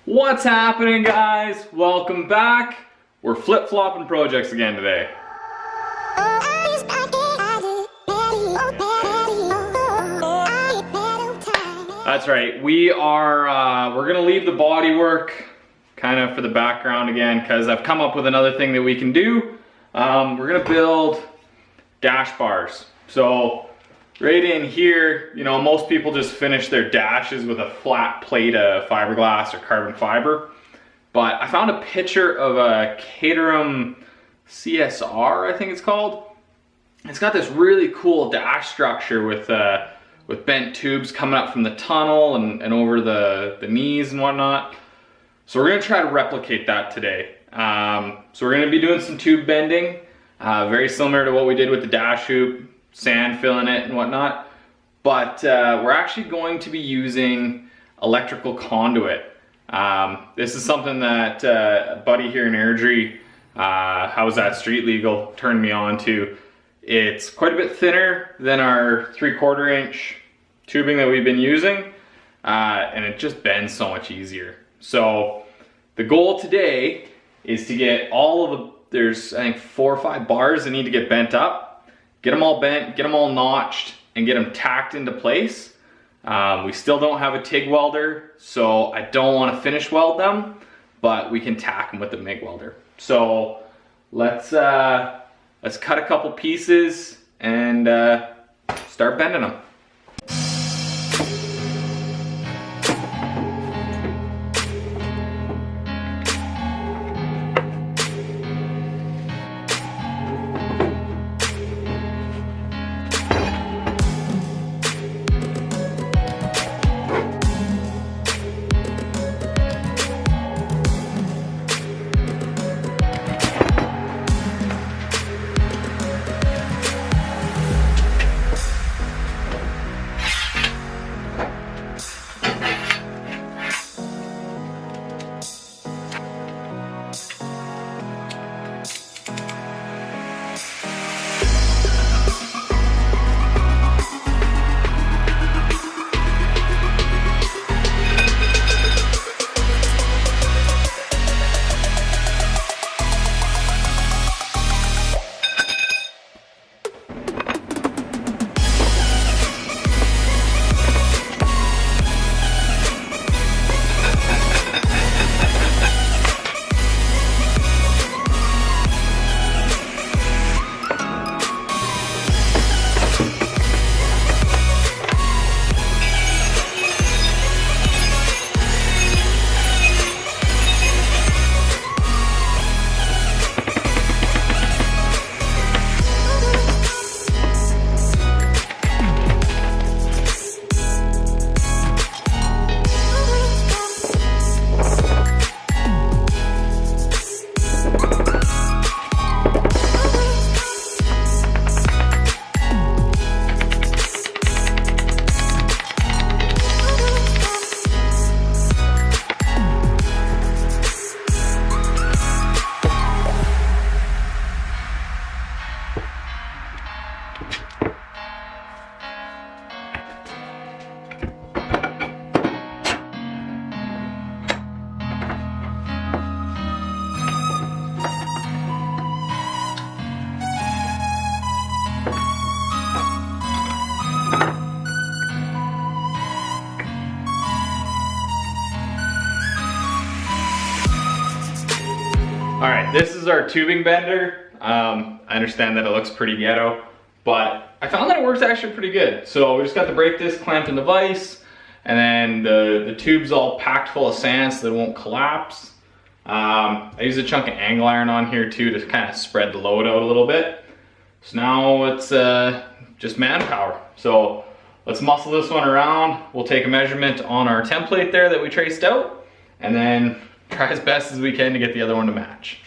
What's happening, guys? Welcome back. We're flip-flopping projects again today. That's right. We're gonna leave the body work kind of for the background again because I've come up with another thing that we can do. We're gonna build dash bars. So right in here, you know, most people just finish their dashes with a flat plate of fiberglass or carbon fiber. But I found a picture of a Caterham CSR, I think it's called. It's got this really cool dash structure with bent tubes coming up from the tunnel and over the knees and whatnot. So we're gonna try to replicate that today. So we're gonna be doing some tube bending, very similar to what we did with the dash hoop, sand filling it and whatnot. But we're actually going to be using electrical conduit. This is something that a buddy here in Airdrie, How's That Street Legal, turned me on to. It's quite a bit thinner than our 3/4 inch tubing that we've been using, and it just bends so much easier. So the goal today is to get all of the, there's I think 4 or 5 bars that need to get bent up, get them all bent, get them all notched, and get them tacked into place. We still don't have a TIG welder, so I don't want to finish weld them, but we can tack them with the MIG welder. So let's cut a couple pieces and start bending them. All right, this is our tubing bender. I understand that it looks pretty ghetto, but I found that it works actually pretty good. So we just got the brake disc clamped in the vise, and then the tube's all packed full of sand so that it won't collapse. I use a chunk of angle iron on here too to kind of spread the load out a little bit. So now it's just manpower. So let's muscle this one around. We'll take a measurement on our template there that we traced out, and then try as best as we can to get the other one to match.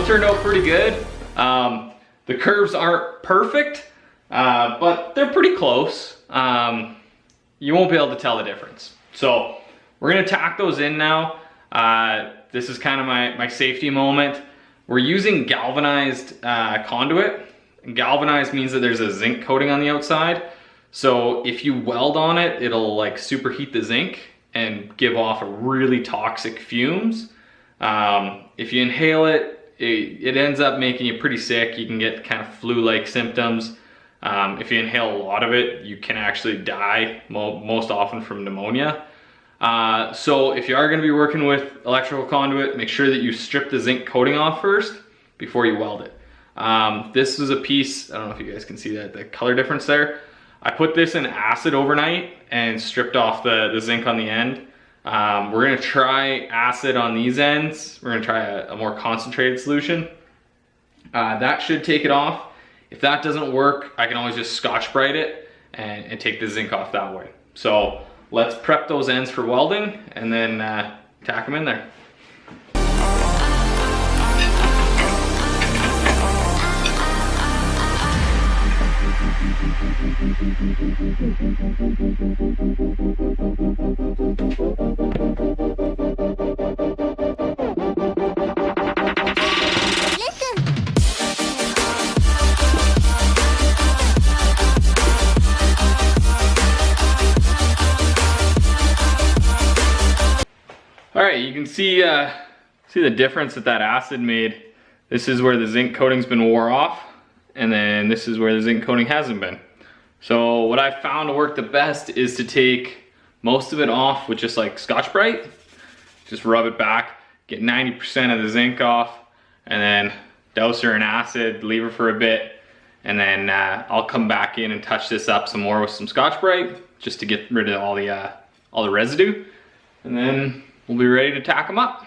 turned out pretty good. The curves aren't perfect, but they're pretty close. You won't be able to tell the difference. So we're gonna tack those in now. This is kind of my safety moment. We're using galvanized conduit. Galvanized means that there's a zinc coating on the outside. So if you weld on it, it'll like superheat the zinc and give off really toxic fumes. If you inhale it, it ends up making you pretty sick. You can get kind of flu-like symptoms. If you inhale a lot of it, you can actually die most often from pneumonia. So if you are going to be working with electrical conduit, make sure that you strip the zinc coating off first before you weld it. This is a piece, I don't know if you guys can see that, the color difference there. I put this in acid overnight and stripped off the zinc on the end. We're going to try acid on these ends. We're going to try a more concentrated solution. That should take it off. If that doesn't work, I can always just Scotch-Brite it and take the zinc off that way. So let's prep those ends for welding and then tack them in there. All right, you can see the difference that acid made. This is where the zinc coating's been wore off, and then this is where the zinc coating hasn't been. So what I found to work the best is to take most of it off with just like Scotch-Brite. Just rub it back, get 90% of the zinc off, and then douse her in acid, leave her for a bit, and then I'll come back in and touch this up some more with some Scotch-Brite just to get rid of all the residue, and then we'll be ready to tack them up.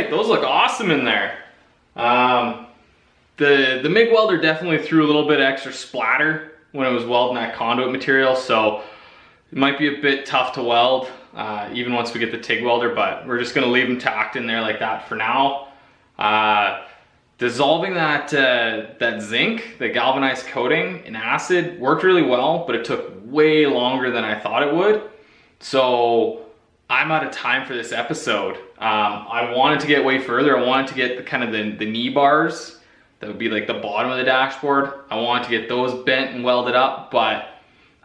Those look awesome in there. The MIG welder definitely threw a little bit of extra splatter when it was welding that conduit material, so it might be a bit tough to weld even once we get the TIG welder, but we're just going to leave them tacked in there like that for now. Dissolving that zinc, the galvanized coating in acid worked really well, but it took way longer than I thought it would. So I'm out of time for this episode. I wanted to get way further. I wanted to get the knee bars that would be like the bottom of the dashboard. I wanted to get those bent and welded up, but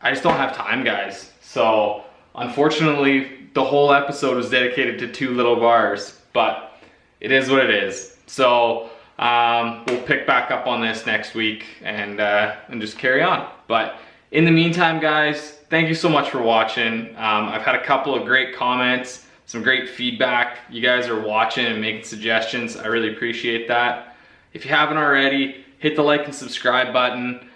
I just don't have time, guys. So unfortunately, the whole episode was dedicated to 2 little bars, but it is what it is. So we'll pick back up on this next week and just carry on. But in the meantime, guys, thank you so much for watching. I've had a couple of great comments, some great feedback. You guys are watching and making suggestions. I really appreciate that. If you haven't already, hit the like and subscribe button.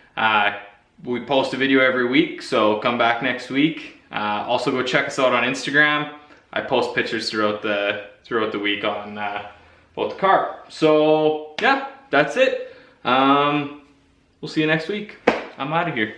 We post a video every week, so come back next week. Also go check us out on Instagram. I post pictures throughout the week on both the car. So yeah, that's it. We'll see you next week. I'm out of here.